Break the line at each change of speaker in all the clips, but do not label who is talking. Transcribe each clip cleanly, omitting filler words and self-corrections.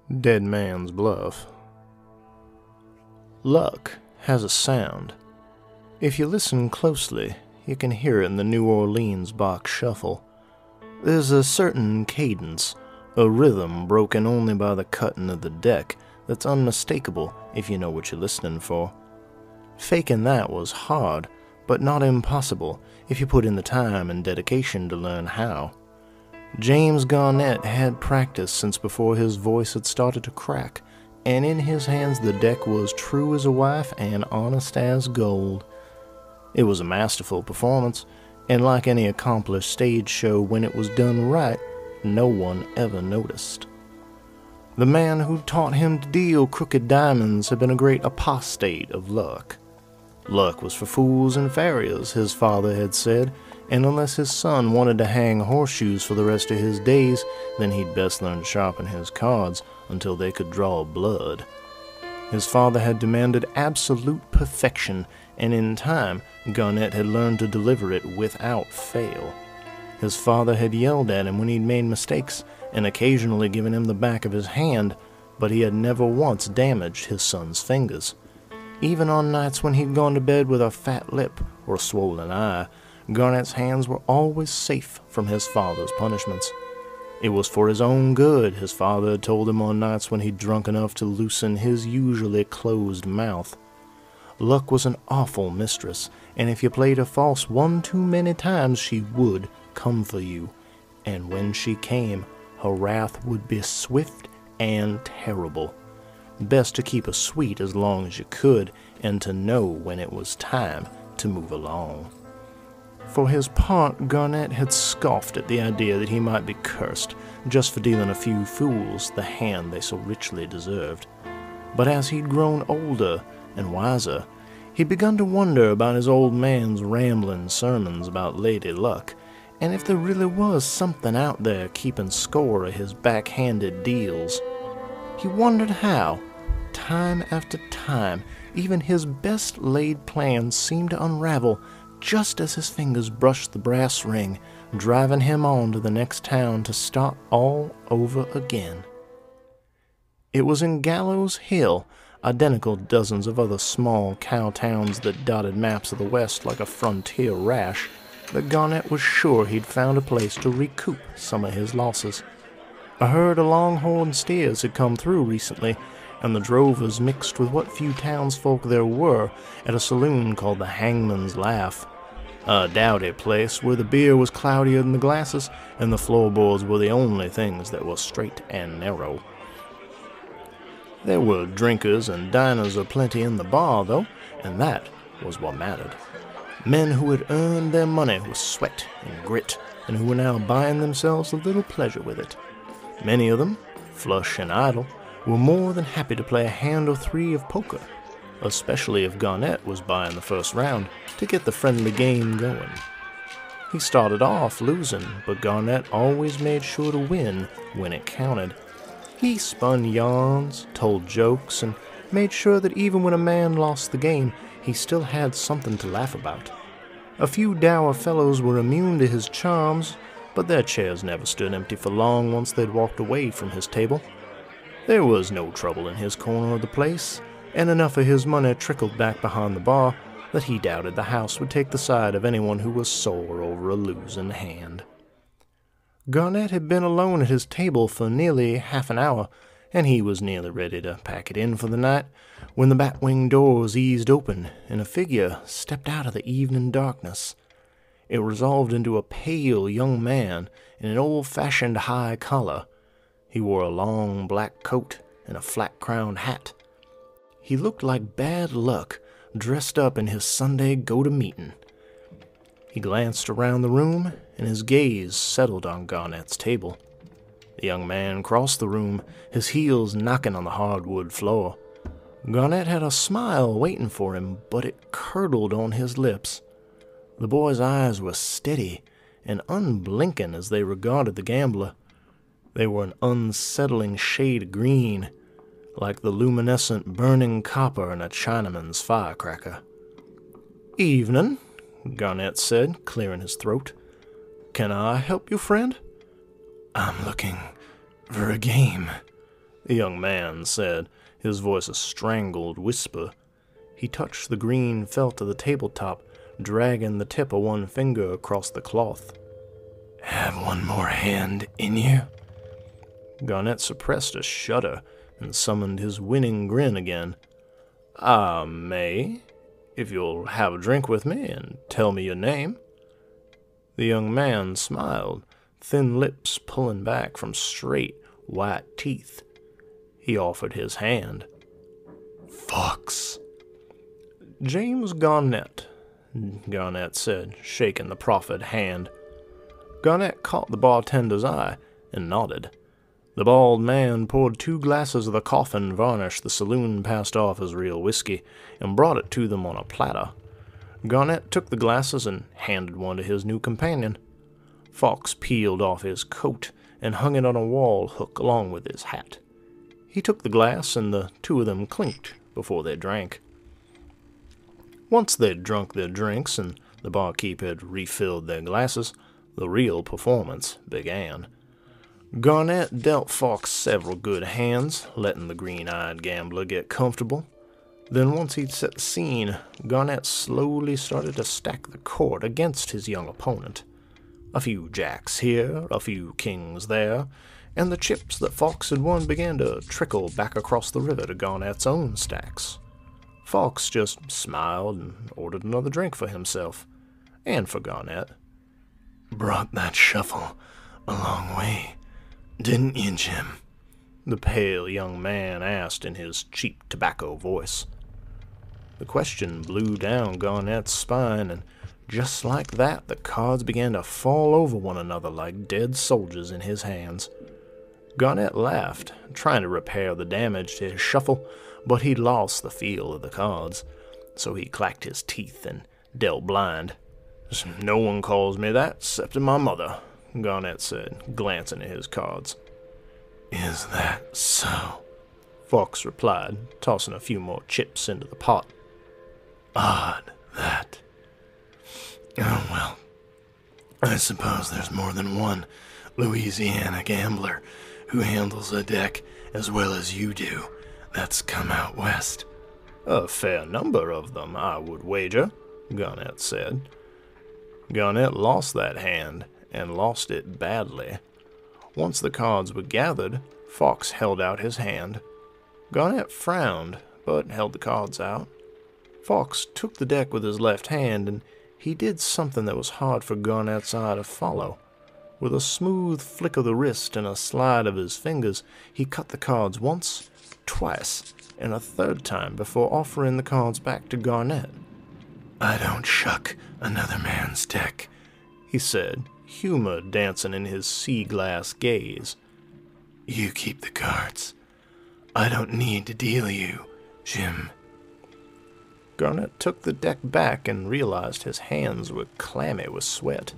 Dead Man's Bluff. Luck has a sound. If you listen closely, you can hear it in the New Orleans box shuffle. There's a certain cadence, a rhythm broken only by the cutting of the deck that's unmistakable if you know what you're listening for. Faking that was hard, but not impossible if you put in the time and dedication to learn how. James Garnett had practiced since before his voice had started to crack, and in his hands the deck was true as a wife and honest as gold. It was a masterful performance, and like any accomplished stage show, when it was done right, no one ever noticed. The man who taught him to deal crooked diamonds had been a great apostate of luck. Luck was for fools and farriers, his father had said, and unless his son wanted to hang horseshoes for the rest of his days, then he'd best learn to sharpen his cards until they could draw blood. His father had demanded absolute perfection, and in time, Garnett had learned to deliver it without fail. His father had yelled at him when he'd made mistakes, and occasionally given him the back of his hand, but he had never once damaged his son's fingers. Even on nights when he'd gone to bed with a fat lip or a swollen eye, Garnett's hands were always safe from his father's punishments. It was for his own good, his father had told him on nights when he'd drunk enough to loosen his usually closed mouth. Luck was an awful mistress, and if you played her false one too many times, she would come for you. And when she came, her wrath would be swift and terrible. Best to keep her sweet as long as you could, and to know when it was time to move along. For his part, Garnett had scoffed at the idea that he might be cursed just for dealing a few fools the hand they so richly deserved. But as he'd grown older and wiser, he'd begun to wonder about his old man's rambling sermons about Lady Luck, and if there really was something out there keeping score of his backhanded deals. He wondered how, time after time, even his best laid plans seemed to unravel just as his fingers brushed the brass ring, driving him on to the next town to start all over again. It was in Gallows Hill, identical to dozens of other small cow towns that dotted maps of the West like a frontier rash, that Garnett was sure he'd found a place to recoup some of his losses. A herd of longhorn steers had come through recently, and the drovers mixed with what few townsfolk there were at a saloon called the Hangman's Laugh, a dowdy place where the beer was cloudier than the glasses, and the floorboards were the only things that were straight and narrow. There were drinkers and diners aplenty in the bar, though, and that was what mattered. Men who had earned their money with sweat and grit, and who were now buying themselves a little pleasure with it. Many of them, flush and idle, were more than happy to play a hand or three of poker, especially if Garnett was buying the first round to get the friendly game going. He started off losing, but Garnett always made sure to win when it counted. He spun yarns, told jokes, and made sure that even when a man lost the game, he still had something to laugh about. A few dour fellows were immune to his charms, but their chairs never stood empty for long once they'd walked away from his table. There was no trouble in his corner of the place, and enough of his money trickled back behind the bar that he doubted the house would take the side of anyone who was sore over a losing hand. Garnett had been alone at his table for nearly half an hour, and he was nearly ready to pack it in for the night, when the batwing doors eased open, and a figure stepped out of the evening darkness. It resolved into a pale young man in an old-fashioned high collar. He wore a long black coat and a flat-crowned hat. He looked like bad luck, dressed up in his Sunday go-to-meeting. He glanced around the room, and his gaze settled on Garnett's table. The young man crossed the room, his heels knocking on the hardwood floor. Garnett had a smile waiting for him, but it curdled on his lips. The boy's eyes were steady and unblinking as they regarded the gambler. They were an unsettling shade of green, like the luminescent burning copper in a Chinaman's firecracker. "Evening," Garnett said, clearing his throat. "Can I help you, friend?" "I'm looking for a game," the young man said, his voice a strangled whisper. He touched the green felt of the tabletop, dragging the tip of one finger across the cloth. "Have one more hand in you?" Garnett suppressed a shudder and summoned his winning grin again. "I may, if you'll have a drink with me and tell me your name." The young man smiled, thin lips pulling back from straight, white teeth. He offered his hand. "Fox." "James Garnett," Garnett said, shaking the proffered hand. Garnett caught the bartender's eye and nodded. The bald man poured 2 glasses of the coffin varnish the saloon passed off as real whiskey and brought it to them on a platter. Garnett took the glasses and handed one to his new companion. Fox peeled off his coat and hung it on a wall hook along with his hat. He took the glass and the 2 of them clinked before they drank. Once they'd drunk their drinks and the barkeep had refilled their glasses, the real performance began. Garnett dealt Fox several good hands, letting the green-eyed gambler get comfortable. Then once he'd set the scene, Garnett slowly started to stack the court against his young opponent. A few jacks here, a few kings there, and the chips that Fox had won began to trickle back across the river to Garnett's own stacks. Fox just smiled and ordered another drink for himself, and for Garnett. "Brought that shuffle a long way, didn't you, Jim?" the pale young man asked in his cheap tobacco voice. The question blew down Garnett's spine, and just like that, the cards began to fall over one another like dead soldiers in his hands. Garnett laughed, trying to repair the damage to his shuffle, but he'd lost the feel of the cards, so he clacked his teeth and dealt blind. "No one calls me that except my mother," Garnett said, glancing at his cards. "Is that so?" Fox replied, tossing a few more chips into the pot. "Odd, that. Oh, well, I suppose there's more than one Louisiana gambler who handles a deck as well as you do that's come out west." "A fair number of them, I would wager," Garnett said. Garnett lost that hand, and lost it badly. Once the cards were gathered, Fox held out his hand. Garnett frowned, but held the cards out. Fox took the deck with his left hand, and he did something that was hard for Garnett's eye to follow. With a smooth flick of the wrist and a slide of his fingers, he cut the cards once, twice, and a third time before offering the cards back to Garnett. "I don't shuck another man's deck," he said, humor dancing in his sea-glass gaze. "You keep the cards. I don't need to deal you, Jim." Garnett took the deck back and realized his hands were clammy with sweat.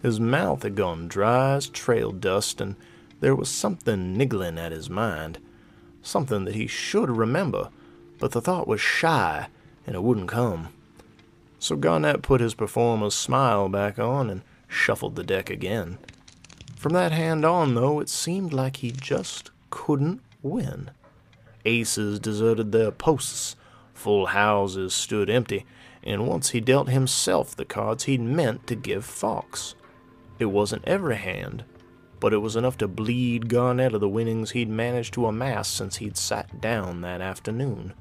His mouth had gone dry as trail dust, and there was something niggling at his mind. Something that he should remember, but the thought was shy, and it wouldn't come. So Garnett put his performer's smile back on and shuffled the deck again. From that hand on, though, it seemed like he just couldn't win. Aces deserted their posts, full houses stood empty, and once he dealt himself the cards he'd meant to give Fox. It wasn't every hand, but it was enough to bleed Garnett of the winnings he'd managed to amass since he'd sat down that afternoon.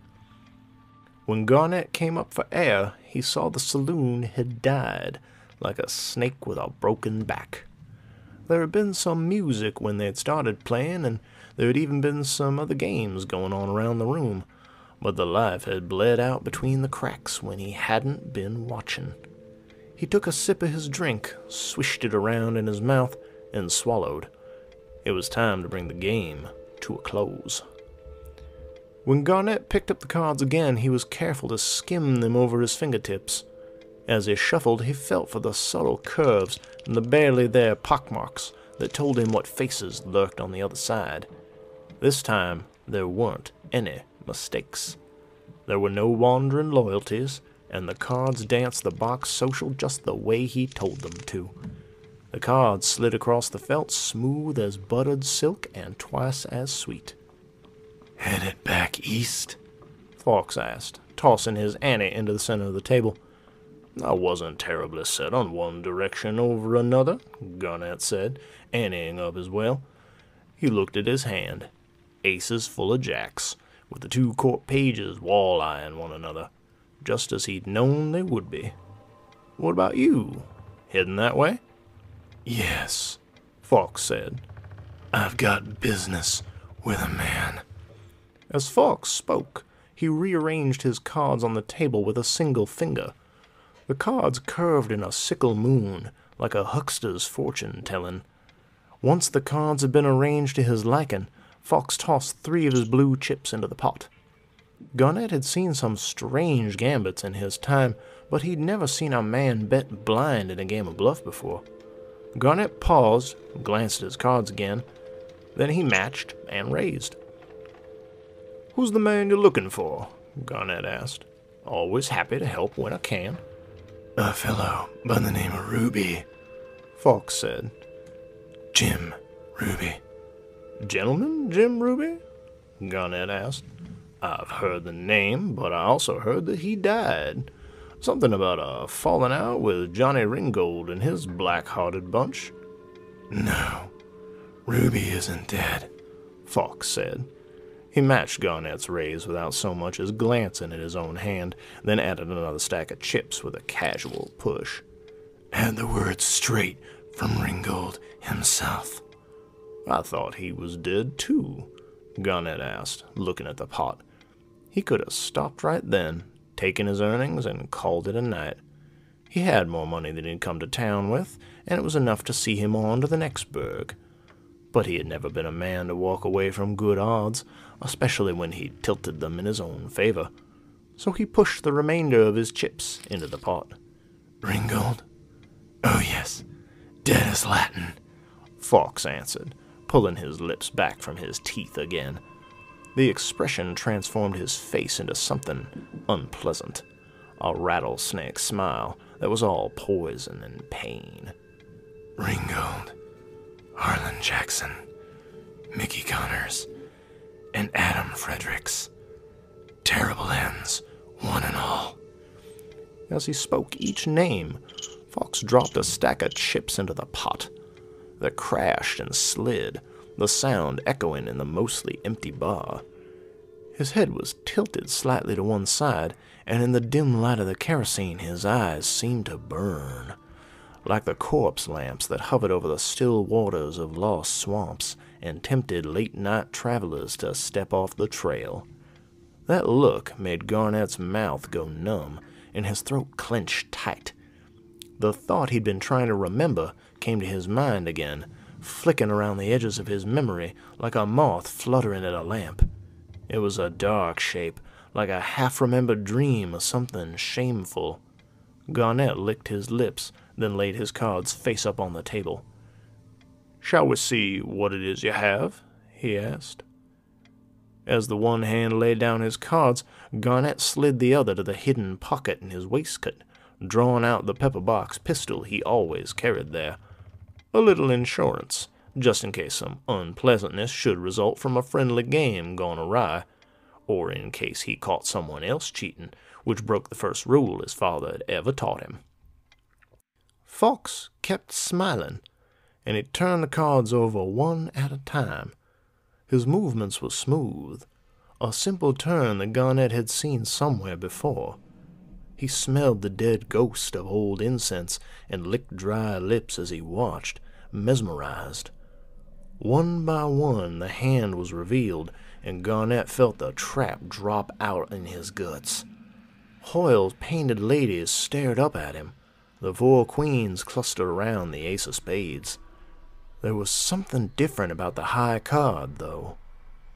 When Garnett came up for air, he saw the saloon had died, like a snake with a broken back. There had been some music when they'd started playing, and there had even been some other games going on around the room, but the life had bled out between the cracks when he hadn't been watching. He took a sip of his drink, swished it around in his mouth, and swallowed. It was time to bring the game to a close. When Garnett picked up the cards again, he was careful to skim them over his fingertips. As he shuffled, he felt for the subtle curves and the barely there pockmarks that told him what faces lurked on the other side. This time, there weren't any mistakes. There were no wandering loyalties, and the cards danced the box social just the way he told them to. The cards slid across the felt smooth as buttered silk and twice as sweet.
Headed back east?
Fawkes asked, tossing his ante into the center of the table.
I wasn't terribly set on one direction over another, Garnett said, anteing up as well. He looked at his hand. Aces full of jacks, with the 2 court pages wall-eyeing one another, just as he'd known they would be. What about you? Heading that way?
Yes, Fawkes said.
I've got business with a man.
As Fawkes spoke, he rearranged his cards on the table with a single finger. The cards curved in a sickle moon, like a huckster's fortune-telling. Once the cards had been arranged to his liking, Fawkes tossed 3 of his blue chips into the pot. Garnett had seen some strange gambits in his time, but he'd never seen a man bet blind in a game of bluff before. Garnett paused, glanced at his cards again, then he matched and raised. "Who's the man you're looking for?" Garnett asked. "Always happy to help when I can."
A fellow by the name of Ruby,
Fawkes said.
Jim Ruby.
"Gentleman, Jim Ruby?" Garnett asked. "I've heard the name, but I also heard that he died. Something about a falling out with Johnny Ringgold and his black-hearted bunch."
"No, Ruby isn't dead,"
Fawkes said. He matched Garnett's raise without so much as glancing at his own hand, then added another stack of chips with a casual push.
"Had the word straight from Ringgold himself."
"I thought he was dead, too," Garnett asked, looking at the pot. He could have stopped right then, taken his earnings, and called it a night. He had more money than he'd come to town with, and it was enough to see him on to the next burg. But he had never been a man to walk away from good odds, especially when he tilted them in his own favor. So he pushed the remainder of his chips into the pot.
"Ringgold? Oh, yes, dead as Latin,"
Fawkes answered, pulling his lips back from his teeth again. The expression transformed his face into something unpleasant, a rattlesnake smile that was all poison and pain.
"Ringgold, Harlan Jackson, Mickey Connors, and Adam Fredericks. Terrible ends, one and all."
As he spoke each name, Fawkes dropped a stack of chips into the pot. They crashed and slid, the sound echoing in the mostly empty bar. His head was tilted slightly to one side, and in the dim light of the kerosene his eyes seemed to burn, like the corpse lamps that hovered over the still waters of lost swamps and tempted late-night travelers to step off the trail. That look made Garnett's mouth go numb and his throat clench tight. The thought he'd been trying to remember came to his mind again, flicking around the edges of his memory like a moth fluttering at a lamp. It was a dark shape, like a half-remembered dream of something shameful. Garnett licked his lips, then laid his cards face up on the table. "Shall we see what it is you have?" he asked. As the one hand laid down his cards, Garnett slid the other to the hidden pocket in his waistcoat, drawing out the pepper-box pistol he always carried there. A little insurance, just in case some unpleasantness should result from a friendly game gone awry, or in case he caught someone else cheating, which broke the first rule his father had ever taught him. Fawkes kept smiling, and he turned the cards over one at a time. His movements were smooth, a simple turn that Garnett had seen somewhere before. He smelled the dead ghost of old incense and licked dry lips as he watched, mesmerized. One by one the hand was revealed, and Garnett felt the trap drop out in his guts. Hoyle's painted ladies stared up at him. The 4 queens clustered around the ace of spades. There was something different about the high card, though.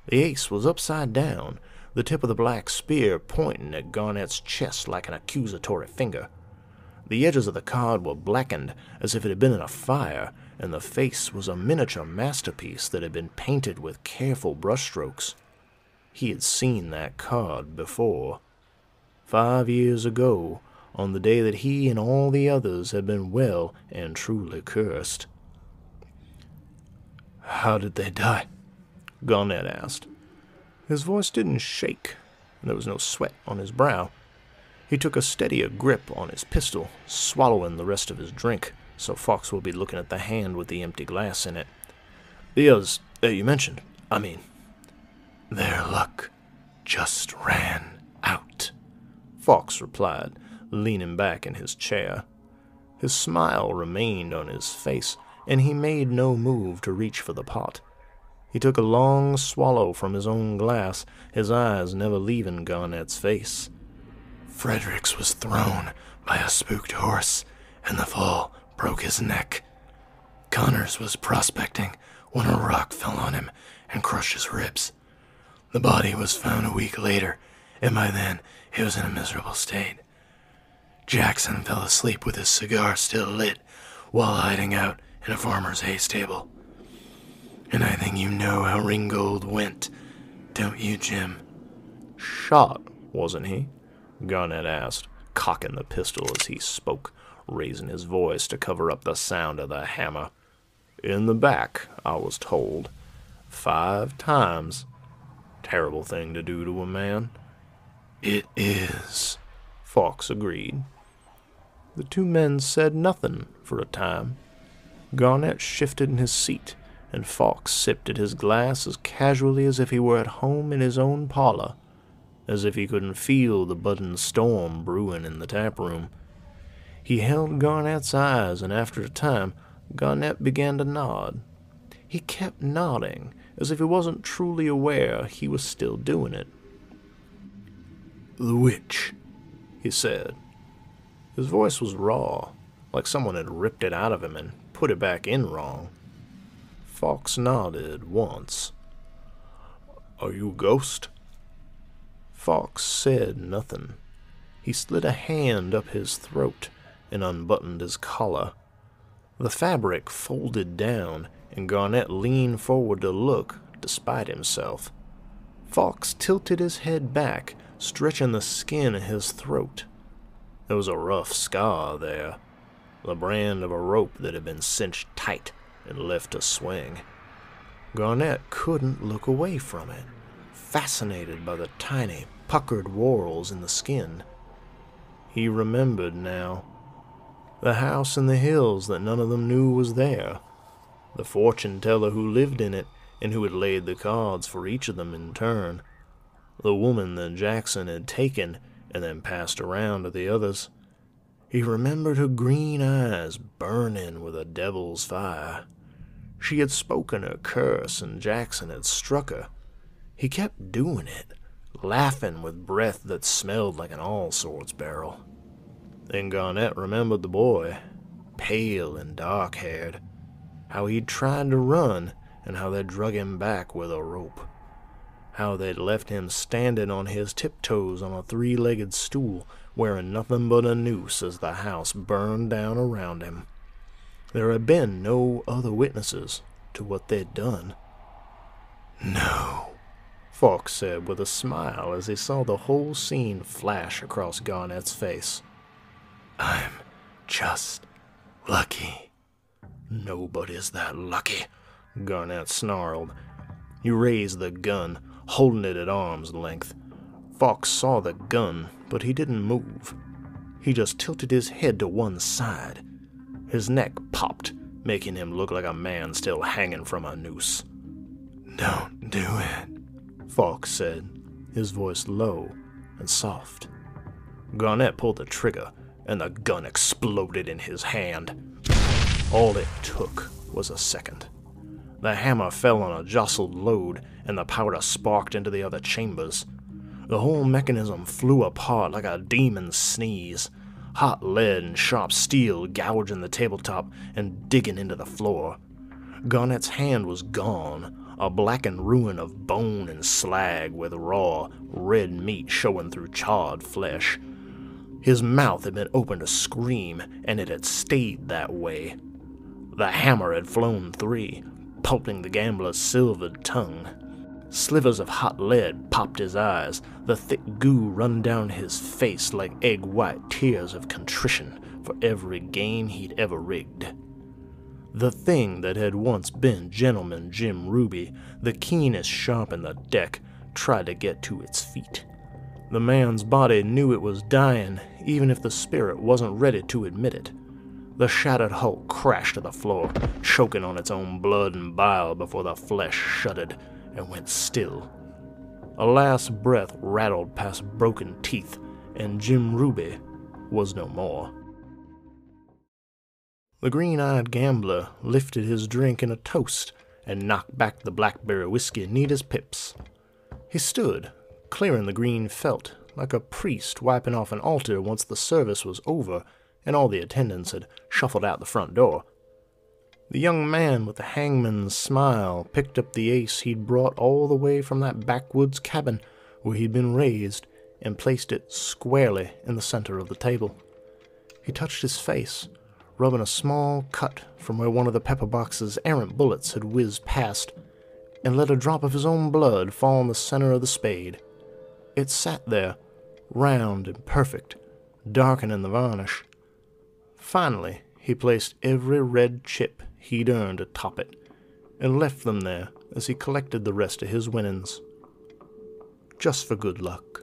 The ace was upside down, the tip of the black spear pointing at Garnett's chest like an accusatory finger. The edges of the card were blackened as if it had been in a fire, and the face was a miniature masterpiece that had been painted with careful brushstrokes. He had seen that card before. 5 years ago, on the day that he and all the others had been well and truly cursed.
"How did they die?"
Garnett asked. His voice didn't shake, and there was no sweat on his brow. He took a steadier grip on his pistol, swallowing the rest of his drink, so Fox will be looking at the hand with the empty glass in it. "The others that you mentioned, I mean." "Their luck just ran out," Fox replied, leaning back in his chair. His smile remained on his face, and he made no move to reach for the pot. He took a long swallow from his own glass, his eyes never leaving Garnett's face. "Fredericks was thrown by a spooked horse, and the fall broke his neck. Connors was prospecting when a rock fell on him and crushed his ribs. The body was found a week later, and by then he was in a miserable state. Jackson fell asleep with his cigar still lit while hiding out in a farmer's hay stable. And I think you know how Ringgold went, don't you, Jim?"
"Shot, wasn't he?" Garnett asked, cocking the pistol as he spoke, raising his voice to cover up the sound of the hammer. "In the back, I was told. 5 times. Terrible thing to do to a man."
"It is,"
Fox agreed.
The two men said nothing for a time. Garnett shifted in his seat, and Fox sipped at his glass as casually as if he were at home in his own parlor, as if he couldn't feel the budding storm brewing in the tap room. He held Garnett's eyes, and after a time, Garnett began to nod. He kept nodding, as if he wasn't truly aware he was still doing it. "The witch," he said. His voice was raw, like someone had ripped it out of him and put it back in wrong. Fox nodded once. "Are you a ghost?" Fox said nothing. He slid a hand up his throat and unbuttoned his collar. The fabric folded down, and Garnett leaned forward to look, despite himself. Fox tilted his head back, stretching the skin of his throat. There was a rough scar there, the brand of a rope that had been cinched tight and left to swing. Garnett couldn't look away from it, fascinated by the tiny, puckered whorls in the skin. He remembered now. The house in the hills that none of them knew was there. The fortune-teller who lived in it and who had laid the cards for each of them in turn. The woman that Jackson had taken and then passed around to the others. He remembered her green eyes burning with a devil's fire. She had spoken her curse and Jackson had struck her. He kept doing it, laughing with breath that smelled like an all-sorts barrel. Then Garnett remembered the boy, pale and dark-haired, how he'd tried to run and how they'd drug him back with a rope. How they'd left him standing on his tiptoes on a 3-legged stool, wearing nothing but a noose as the house burned down around him. There had been no other witnesses to what they'd done. "No," Fox said with a smile as he saw the whole scene flash across Garnett's face. "I'm just lucky." "Nobody's that lucky," Garnett snarled. He raised the gun, holding it at arm's length. Fox saw the gun, but he didn't move. He just tilted his head to one side. His neck popped, making him look like a man still hanging from a noose. "Don't do it," Fox said, his voice low and soft. Garnett pulled the trigger, and the gun exploded in his hand. All it took was a second. The hammer fell on a jostled load, and the powder sparked into the other chambers. The whole mechanism flew apart like a demon's sneeze. Hot lead and sharp steel gouging the tabletop and digging into the floor. Garnett's hand was gone, a blackened ruin of bone and slag with raw, red meat showing through charred flesh. His mouth had been open to scream, and it had stayed that way. The hammer had flown free, pulping the gambler's silvered tongue. Slivers of hot lead popped his eyes, the thick goo run down his face like egg-white tears of contrition for every game he'd ever rigged. The thing that had once been Gentleman Jim Ruby, the keenest sharp in the deck,
tried to get to its feet. The man's body knew it was dying, even if the spirit wasn't ready to admit it. The shattered hulk crashed to the floor, choking on its own blood and bile before the flesh shuddered and went still. A last breath rattled past broken teeth, and Jim Ruby was no more. The green-eyed gambler lifted his drink in a toast and knocked back the blackberry whiskey neat as pips. He stood, clearing the green felt, like a priest wiping off an altar once the service was over and all the attendants had shuffled out the front door. The young man with the hangman's smile picked up the ace he'd brought all the way from that backwoods cabin where he'd been raised and placed it squarely in the center of the table. He touched his face, rubbing a small cut from where one of the pepper box's errant bullets had whizzed past, and let a drop of his own blood fall in the center of the spade. It sat there, round and perfect, darkening the varnish. Finally, he placed every red chip he'd earned atop it, and left them there as he collected the rest of his winnings. Just for good luck.